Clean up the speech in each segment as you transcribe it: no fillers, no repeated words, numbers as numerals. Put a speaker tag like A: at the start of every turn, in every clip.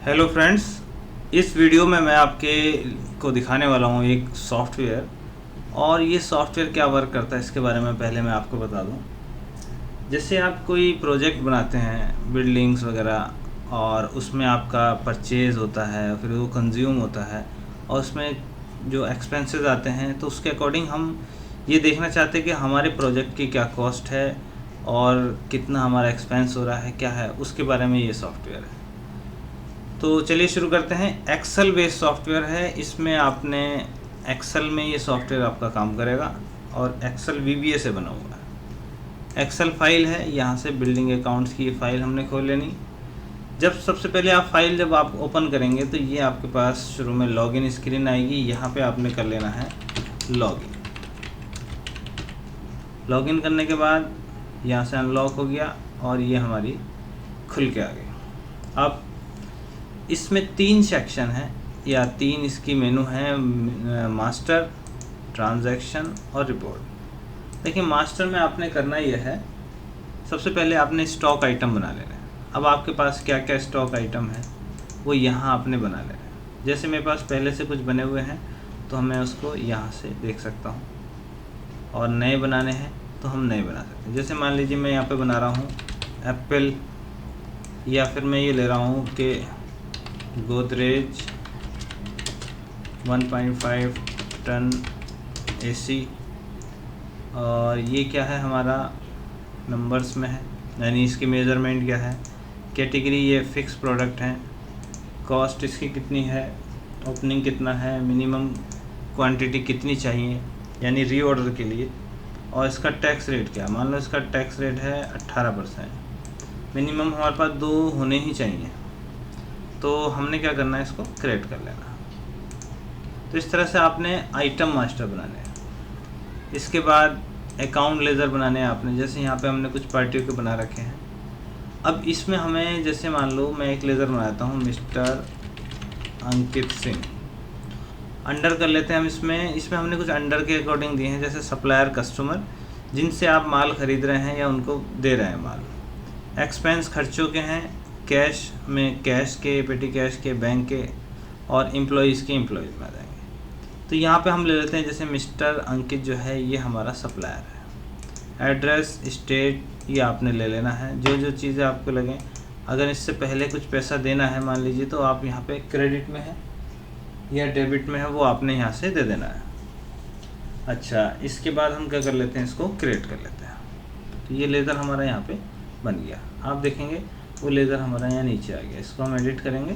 A: Hello friends, इस video में मैं आपके को दिखाने वाला हूँ एक सॉफ्टवेयर। और ये सॉफ्टवेयर क्या वर्क करता है इसके बारे में पहले मैं आपको बता दूँ। जैसे आप कोई प्रोजेक्ट बनाते हैं बिल्डिंग्स वगैरह, और उसमें आपका परचेज़ होता है, फिर वो कंज्यूम होता है, और उसमें जो एक्सपेंसेस आते हैं तो उसके अकॉर्डिंग हम ये देखना चाहते हैं कि हमारे प्रोजेक्ट की क्या कॉस्ट है और कितना हमारा एक्सपेंस हो रहा है, क्या है, उसके बारे में ये सॉफ्टवेयर है। तो चलिए शुरू करते हैं। एक्सेल बेस्ड सॉफ्टवेयर है। इसमें आपने एक्सेल में ये सॉफ्टवेयर आपका काम करेगा और एक्सेल VBA से बना हुआ है। एक्सेल फाइल है, यहाँ से बिल्डिंग अकाउंट्स की ये फाइल हमने खोल लेनी। जब सबसे पहले जब आप ओपन करेंगे तो ये आपके पास शुरू में लॉगिन स्क्रीन आएगी। यहाँ पे आपने कर लेना है लॉगिन। लॉगिन करने के बाद यहाँ से अनलॉक हो गया और ये हमारी खुल के आ गई। अब इसमें 3 सेक्शन हैं या 3 इसकी मेनू हैं, मास्टर, ट्रांजैक्शन और रिपोर्ट। देखिए, मास्टर में आपने करना यह है, सबसे पहले आपने स्टॉक आइटम बना लेना है। अब आपके पास क्या क्या स्टॉक आइटम है वो यहाँ आपने बना लेना है। जैसे मेरे पास पहले से कुछ बने हुए हैं तो मैं उसको यहाँ से देख सकता हूँ, और नए बनाने हैं तो हम नए बना सकते हैं। जैसे मान लीजिए मैं यहाँ पे बना रहा हूँ एप्पल, या फिर मैं ये ले रहा हूँ कि गोदरेज 1.5 टन AC, और ये क्या है हमारा नंबर्स में है, यानी इसकी मेज़रमेंट क्या है। कैटेगरी ये फिक्स प्रोडक्ट हैं। कॉस्ट इसकी कितनी है, ओपनिंग कितना है, मिनिमम क्वांटिटी कितनी चाहिए यानी रीऑर्डर के लिए, और इसका टैक्स रेट क्या है। मान लो इसका टैक्स रेट है 18%। मिनिमम हमारे पास 2 होने ही चाहिए, तो हमने क्या करना है, इसको क्रिएट कर लेना। तो इस तरह से आपने आइटम मास्टर बनाने हैं। इसके बाद अकाउंट लेज़र बनाने हैं आपने। जैसे यहाँ पे हमने कुछ पार्टियों के बना रखे हैं। अब इसमें हमें, जैसे मान लो मैं एक लेज़र बनाता हूँ मिस्टर अंकित सिंह। अंडर कर लेते हैं हम इसमें हमने कुछ अंडर के अकॉर्डिंग दिए हैं, जैसे सप्लायर, कस्टमर जिनसे आप माल ख़रीद रहे हैं या उनको दे रहे हैं माल। एक्सपेंस खर्चों के हैं, कैश में कैश के, पेटी कैश के, बैंक के, और एम्प्लॉयज़ के एम्प्लॉयज़ में आ जाएंगे। तो यहाँ पे हम ले लेते हैं, जैसे मिस्टर अंकित जो है ये हमारा सप्लायर है। एड्रेस, स्टेट ये आपने ले लेना है, जो जो चीज़ें आपको लगें। अगर इससे पहले कुछ पैसा देना है मान लीजिए, तो आप यहाँ पे क्रेडिट में है या डेबिट में है, वो आपने यहाँ से दे देना है। अच्छा, इसके बाद हम क्या कर लेते हैं, इसको क्रिएट कर लेते हैं। तो ये लेज़र हमारा यहाँ पे बन गया। आप देखेंगे वो लेज़र हमारा यहाँ नीचे आ गया। इसको हम एडिट करेंगे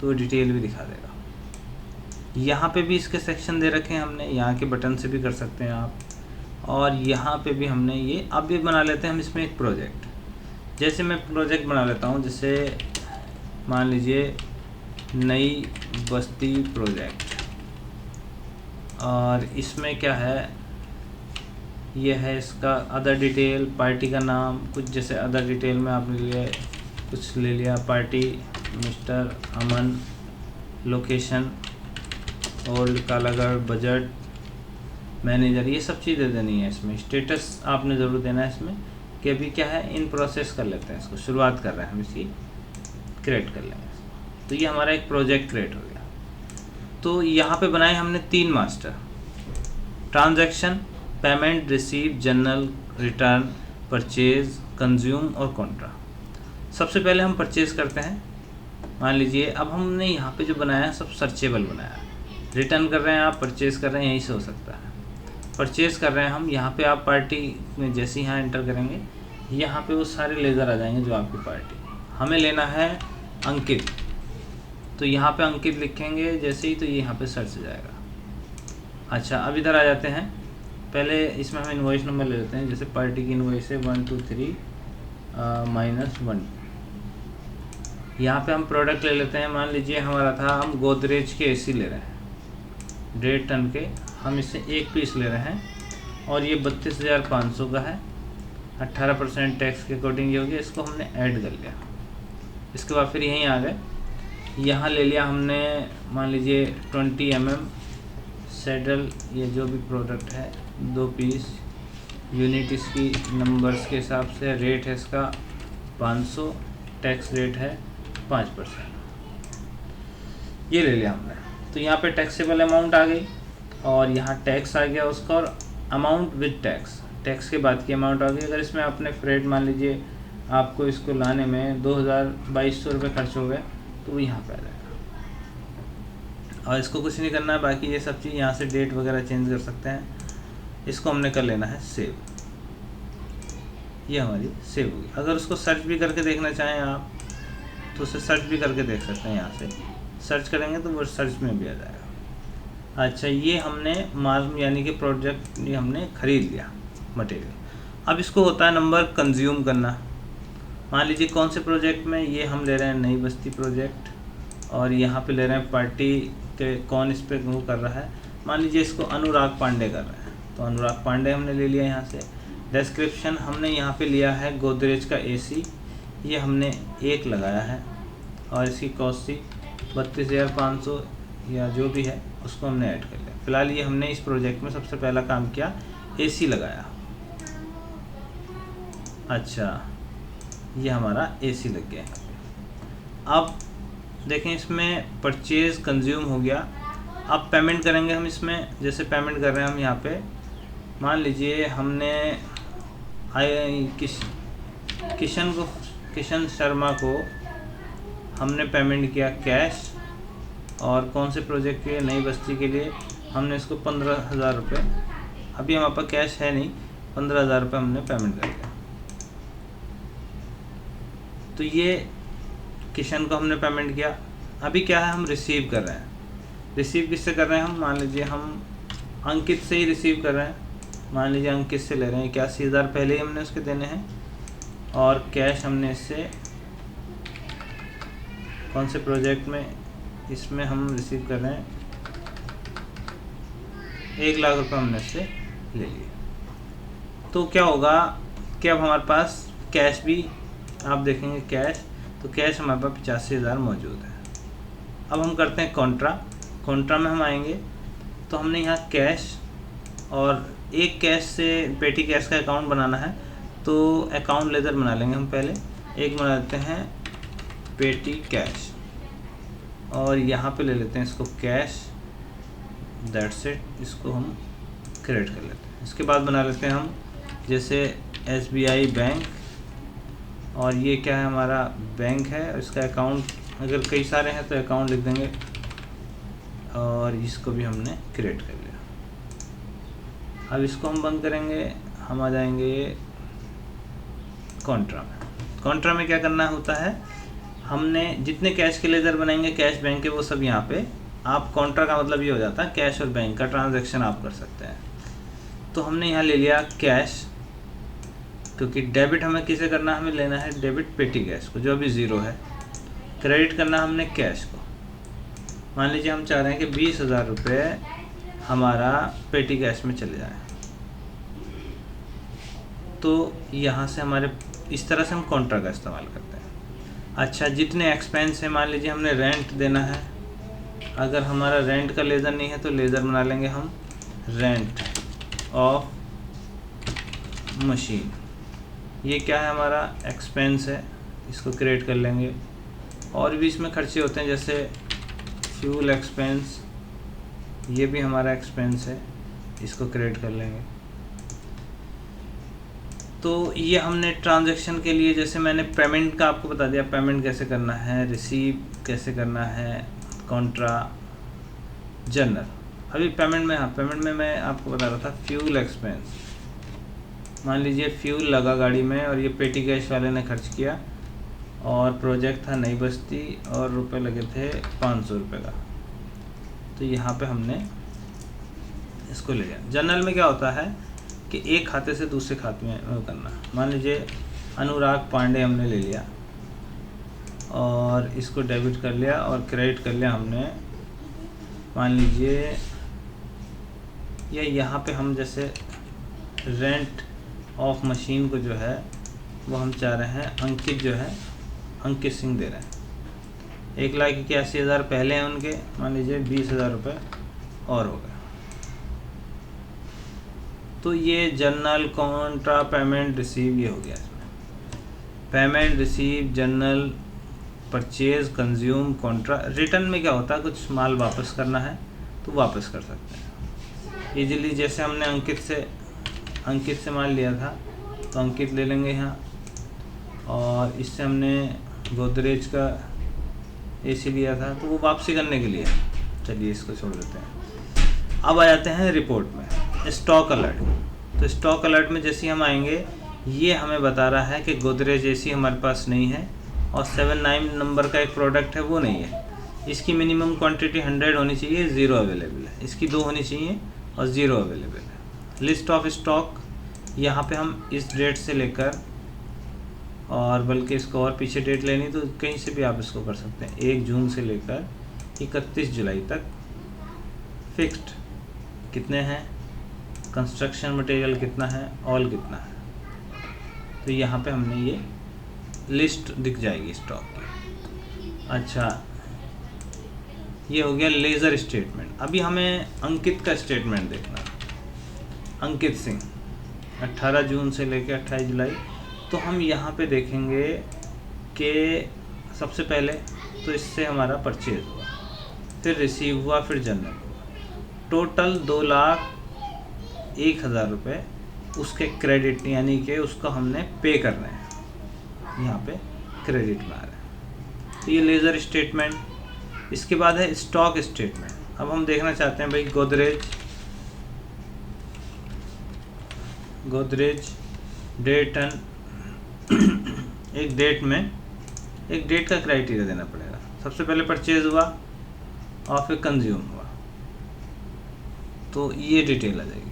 A: तो डिटेल भी दिखा देगा। यहाँ पे भी इसके सेक्शन दे रखे हैं हमने, यहाँ के बटन से भी कर सकते हैं आप। और यहाँ पे भी हमने ये, अब ये बना लेते हैं हम इसमें एक प्रोजेक्ट। जैसे मैं प्रोजेक्ट बना लेता हूँ, जैसे मान लीजिए नई बस्ती प्रोजेक्ट, और इसमें क्या है, ये है इसका अदर डिटेल, पार्टी का नाम कुछ, जैसे अदर डिटेल में आपने लिए कुछ ले लिया, party mister Aman, location old Kalagarh, budget, manager, ये सब चीज़ें देनी है इसमें। स्टेटस आपने ज़रूर देना है इसमें कि अभी क्या है, इन प्रोसेस कर लेते हैं, इसको शुरुआत कर रहे हैं हम, इसकी क्रिएट कर लेंगे। तो ये हमारा एक प्रोजेक्ट क्रिएट हो गया। तो यहाँ पे बनाए हमने 3 master, transaction, payment, receive, general, return, purchase, consume और कॉन्ट्रा। सबसे पहले हम परचेज़ करते हैं। मान लीजिए अब हमने यहाँ पे जो बनाया है सब सर्चेबल बनाया है। रिटर्न कर रहे हैं आप, परचेज़ कर रहे हैं, यहीं से हो सकता है। परचेज़ कर रहे हैं हम, यहाँ पे आप पार्टी में जैसे यहाँ एंटर करेंगे, यहाँ पे वो सारे लेज़र आ जाएंगे जो आपकी पार्टी। हमें लेना है अंकित, तो यहाँ पे अंकित लिखेंगे जैसे ही, तो ये यहाँ पे सर्च हो जाएगा। अच्छा, अब इधर आ जाते हैं। पहले इसमें हम इनवॉइस नंबर ले लेते हैं। जैसे पार्टी की इनवॉइस है 123-1। यहाँ पे हम प्रोडक्ट ले लेते हैं। मान लीजिए हमारा था, हम गोदरेज के AC ले रहे हैं 1.5 टन के, हम इससे 1 पीस ले रहे हैं, और ये 32,500 का है। 18% टैक्स के अकॉर्डिंग ये हो गया। इसको हमने ऐड कर लिया। इसके बाद फिर यहीं आ गए, यहाँ ले लिया हमने मान लीजिए 20 mm सैडल, ये जो भी प्रोडक्ट है 2 पीस। यूनिट इसकी नंबर्स के हिसाब से, रेट है इसका 500, टैक्स रेट है 5%। ये ले लिया हमने। तो यहाँ पे टैक्सेबल अमाउंट आ गई और यहाँ टैक्स आ गया उसका, और अमाउंट विद टैक्स, टैक्स के बाद की अमाउंट आ गई। अगर इसमें आपने फ्रेट मान लीजिए आपको इसको लाने में 2200 रुपये खर्च हो गए तो वो यहाँ पे आ जाएगा। और इसको कुछ नहीं करना है, बाकी ये सब चीज़ यहाँ से डेट वगैरह चेंज कर सकते हैं। इसको हमने कर लेना है सेव, ये हमारी सेव होगी। अगर उसको सर्च भी करके देखना चाहें आप तो उसे सर्च भी करके देख सकते हैं। यहाँ से सर्च करेंगे तो वो सर्च में भी आ जाएगा। अच्छा, ये हमने माल यानी कि प्रोडक्ट ये हमने ख़रीद लिया मटेरियल। अब इसको होता है नंबर कंज्यूम करना। मान लीजिए कौन से प्रोजेक्ट में, ये हम ले रहे हैं नई बस्ती प्रोजेक्ट, और यहाँ पे ले रहे हैं पार्टी के कौन इस पर वो कर रहा है। मान लीजिए इसको अनुराग पांडे कर रहे हैं, तो अनुराग पांडे हमने ले लिया यहाँ से। डिस्क्रिप्शन हमने यहाँ पे लिया है गोदरेज का एसी, ये हमने 1 लगाया है, और इसकी कॉस्ट थी 32,500 या जो भी है उसको हमने ऐड कर लिया। फ़िलहाल ये हमने इस प्रोजेक्ट में सबसे पहला काम किया, एसी लगाया। अच्छा, ये हमारा एसी लग गया है। अब देखें इसमें परचेज़ कंज्यूम हो गया। अब पेमेंट करेंगे हम इसमें, जैसे पेमेंट कर रहे हैं हम यहाँ पे, मान लीजिए हमने किशन शर्मा को हमने पेमेंट किया कैश, और कौन से प्रोजेक्ट के लिए, नई बस्ती के लिए हमने इसको 15,000 रुपये, अभी हमारे पास कैश है नहीं, 15,000 रुपये हमने पेमेंट कर दिया। तो ये किशन को हमने पेमेंट किया। अभी क्या है, हम रिसीव कर रहे हैं। रिसीव किससे कर रहे हैं हम, मान लीजिए हम अंकित से ही रिसीव कर रहे हैं। मान लीजिए अंकित से ले रहे हैं 81,000 पहले ही हमने उसके देने हैं, और कैश हमने इससे कौन से प्रोजेक्ट में, इसमें हम रिसीव कर रहे हैं 1,00,000 रुपये हमने इससे ले लिए। तो क्या होगा कि अब हमारे पास कैश भी, आप देखेंगे कैश, तो कैश हमारे पास 85,000 मौजूद है। अब हम करते हैं कॉन्ट्रा में हम आएंगे, तो हमने यहाँ कैश और एक कैश से पेटी कैश का अकाउंट बनाना है, तो अकाउंट लेजर बना लेंगे हम पहले। एक बना लेते हैं पेटी कैश, और यहाँ पे ले लेते हैं इसको कैश, दैट्स इट, इसको हम क्रिएट कर लेते हैं। इसके बाद बना लेते हैं हम जैसे SBI बैंक, और ये क्या है, हमारा बैंक है, इसका अकाउंट अगर कई सारे हैं तो अकाउंट लिख देंगे, और इसको भी हमने क्रिएट कर लिया। अब इसको हम बंद करेंगे, हम आ जाएंगे कॉन्ट्रा में क्या करना होता है, हमने जितने कैश के लेजर बनाएंगे कैश बैंक के, वो सब यहाँ पे, आप कॉन्ट्रा का मतलब ये हो जाता है कैश और बैंक का ट्रांजैक्शन आप कर सकते हैं। तो हमने यहाँ ले लिया कैश, क्योंकि डेबिट हमें किसे करना, हमें लेना है डेबिट पेटी कैश को जो अभी 0 है। क्रेडिट करना हमने कैश को, मान लीजिए हम चाह रहे हैं कि 20,000 रुपये हमारा पेटी कैश में चले जाए, तो यहाँ से हमारे इस तरह से हम कॉन्ट्रा का इस्तेमाल करते हैं। अच्छा, जितने एक्सपेंस है, मान लीजिए हमने रेंट देना है, अगर हमारा रेंट का लेज़र नहीं है तो लेज़र बना लेंगे हम रेंट ऑफ मशीन। ये क्या है, हमारा एक्सपेंस है, इसको क्रिएट कर लेंगे। और भी इसमें खर्चे होते हैं जैसे फ्यूल एक्सपेंस, ये भी हमारा एक्सपेंस है, इसको क्रिएट कर लेंगे। तो ये हमने ट्रांजैक्शन के लिए, जैसे मैंने पेमेंट का आपको बता दिया, पेमेंट कैसे करना है, रिसीव कैसे करना है, कॉन्ट्रा, जर्नल। अभी पेमेंट में, हाँ पेमेंट में मैं आपको बता रहा था फ्यूल एक्सपेंस। मान लीजिए फ्यूल लगा गाड़ी में और ये पेटी कैश वाले ने खर्च किया, और प्रोजेक्ट था नई बस्ती और रुपए लगे थे 500 रुपये का, तो यहाँ पे हमने इसको ले लिया। जर्नल में क्या होता है कि एक खाते से दूसरे खाते में करना। मान लीजिए अनुराग पांडे हमने ले लिया और इसको डेबिट कर लिया और क्रेडिट कर लिया हमने, मान लीजिए या यहाँ पे हम जैसे रेंट ऑफ मशीन को जो है वो हम चाह रहे हैं अंकित जो है, अंकित सिंह दे रहे हैं। 1,81,000 पहले हैं उनके, मान लीजिए 20,000 रुपये और हो गए। तो ये जर्नल, कॉन्ट्रा, पेमेंट, रिसीव, ये हो गया इसमें। Payment, receive, journal, purchase, consume, Contra. Return में क्या होता है, कुछ माल वापस करना है तो वापस कर सकते हैं इजीली। जैसे हमने अंकित से माल लिया था तो अंकित ले लेंगे यहाँ, और इससे हमने गोदरेज का एसी लिया था तो वो वापसी करने के लिए। चलिए इसको छोड़ देते हैं। अब आ जाते हैं रिपोर्ट में, स्टॉक अलर्ट। तो स्टॉक अलर्ट में जैसे हम आएंगे, ये हमें बता रहा है कि गोदरेज एसी हमारे पास नहीं है और 79 नंबर का एक प्रोडक्ट है वो नहीं है। इसकी मिनिमम क्वांटिटी 100 होनी चाहिए, 0 अवेलेबल है। इसकी 2 होनी चाहिए और 0 अवेलेबल है। लिस्ट ऑफ स्टॉक, यहाँ पे हम इस डेट से लेकर, और बल्कि इसको और पीछे डेट लेनी तो कहीं से भी आप इसको कर सकते हैं, 1 जून से लेकर 31 जुलाई तक। फिक्स्ड कितने हैं, कंस्ट्रक्शन मटेरियल कितना है, ऑल कितना है। तो यहाँ पे हमने ये लिस्ट दिख जाएगी स्टॉक की। अच्छा, ये हो गया लेज़र स्टेटमेंट। अभी हमें अंकित का स्टेटमेंट देखना। अंकित सिंह 18 जून से लेकर 28 जुलाई। तो हम यहाँ पे देखेंगे कि सबसे पहले तो इससे हमारा परचेज हुआ, फिर रिसीव हुआ, फिर जनरल हुआ। टोटल 2,01,000 रुपये उसके क्रेडिट, यानी कि उसको हमने पे करना है, यहाँ पे क्रेडिट में आ रहा है। तो ये लेज़र स्टेटमेंट। इसके बाद है स्टॉक स्टेटमेंट। अब हम देखना चाहते हैं भाई गोदरेज डेट एंड एक डेट का क्राइटेरिया देना पड़ेगा। सबसे पहले परचेज हुआ और फिर कंज्यूम हुआ, तो ये डिटेल आ जाएगी।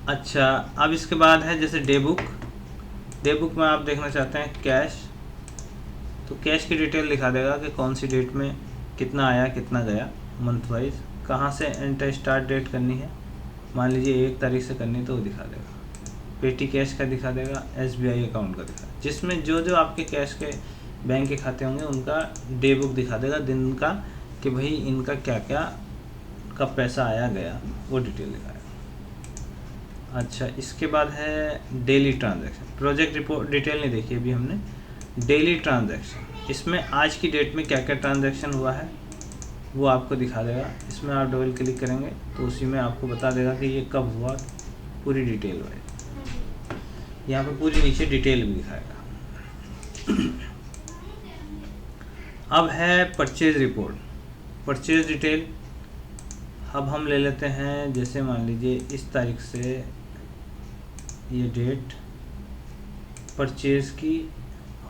A: अच्छा, अब इसके बाद है जैसे डे बुक में आप देखना चाहते हैं कैश, तो कैश की डिटेल दिखा देगा कि कौन सी डेट में कितना आया कितना गया, मंथ वाइज, कहाँ से एंटर स्टार्ट डेट करनी है। मान लीजिए 1 तारीख से करनी तो वो दिखा देगा। पेटी कैश का दिखा देगा, SBI अकाउंट का दिखा, जिसमें जो आपके कैश के बैंक के खाते होंगे उनका डे बुक दिखा देगा, दिन का, कि भाई इनका क्या क्या कब पैसा आया गया, वो डिटेल दिखाएगा। अच्छा, इसके बाद है daily transaction. Project report detail नहीं देखी अभी हमने। डेली ट्रांजैक्शन, इसमें आज की डेट में क्या क्या ट्रांजैक्शन हुआ है वो आपको दिखा देगा। इसमें आप डबल क्लिक करेंगे तो उसी में आपको बता देगा कि ये कब हुआ, पूरी डिटेल वाइज। यहाँ पे पूरी नीचे डिटेल भी दिखाएगा। अब है परचेज रिपोर्ट, परचेज डिटेल। अब हम ले लेते हैं, जैसे मान लीजिए इस तारीख से ये डेट परचेज की,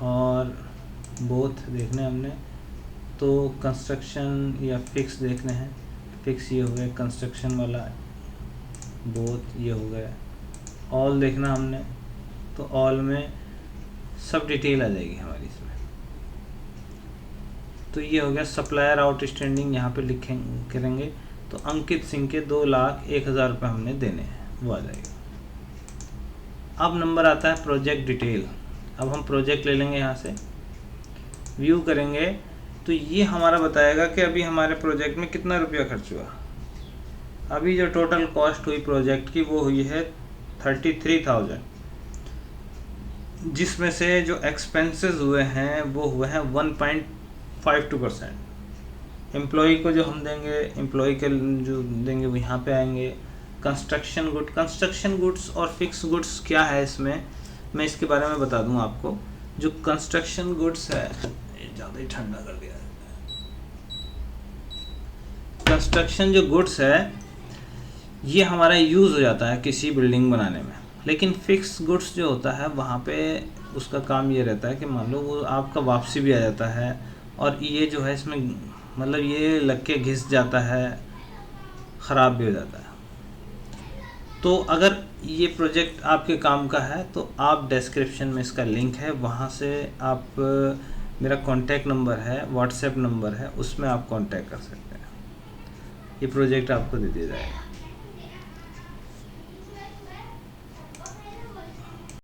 A: और बोथ देखने हमने, तो कंस्ट्रक्शन या फिक्स देखने हैं। फिक्स ये हो गया कंस्ट्रक्शन वाला, बोथ ये हो गया। ऑल देखना हमने, तो ऑल में सब डिटेल आ जाएगी हमारी इसमें। तो ये हो गया सप्लायर आउटस्टैंडिंग, यहाँ पे करेंगे तो अंकित सिंह के 2,01,000 रुपये हमने देने हैं, वो आ जाएगा। अब नंबर आता है प्रोजेक्ट डिटेल। अब हम प्रोजेक्ट ले लेंगे, यहाँ से व्यू करेंगे तो ये हमारा बताएगा कि अभी हमारे प्रोजेक्ट में कितना रुपया खर्च हुआ। अभी जो टोटल कॉस्ट हुई प्रोजेक्ट की वो हुई है 33,000, जिसमें से जो एक्सपेंसेस हुए हैं वो हुए हैं 1.52%। एम्प्लॉय को जो हम देंगे, एम्प्लॉय के जो देंगे वो यहाँ पे आएंगे। कंस्ट्रक्शन गुड्स और फिक्स गुड्स क्या है इसमें, मैं इसके बारे में बता दूं आपको। जो कंस्ट्रक्शन गुड्स है, ज़्यादा ही ठंडा कर दिया है। कंस्ट्रक्शन जो गुड्स है ये हमारा यूज़ हो जाता है किसी बिल्डिंग बनाने में, लेकिन फिक्स गुड्स जो होता है वहाँ पे उसका काम ये रहता है कि मान लो वो आपका वापसी भी आ जाता है, और ये जो है इसमें मतलब ये लग के घिस जाता है, ख़राब भी हो जाता है। तो अगर ये प्रोजेक्ट आपके काम का है तो आप डिस्क्रिप्शन में इसका लिंक है, वहाँ से आप, मेरा कॉन्टैक्ट नंबर है, व्हाट्सएप नंबर है, उसमें आप कॉन्टैक्ट कर सकते हैं। ये प्रोजेक्ट आपको दे दिया जाएगा।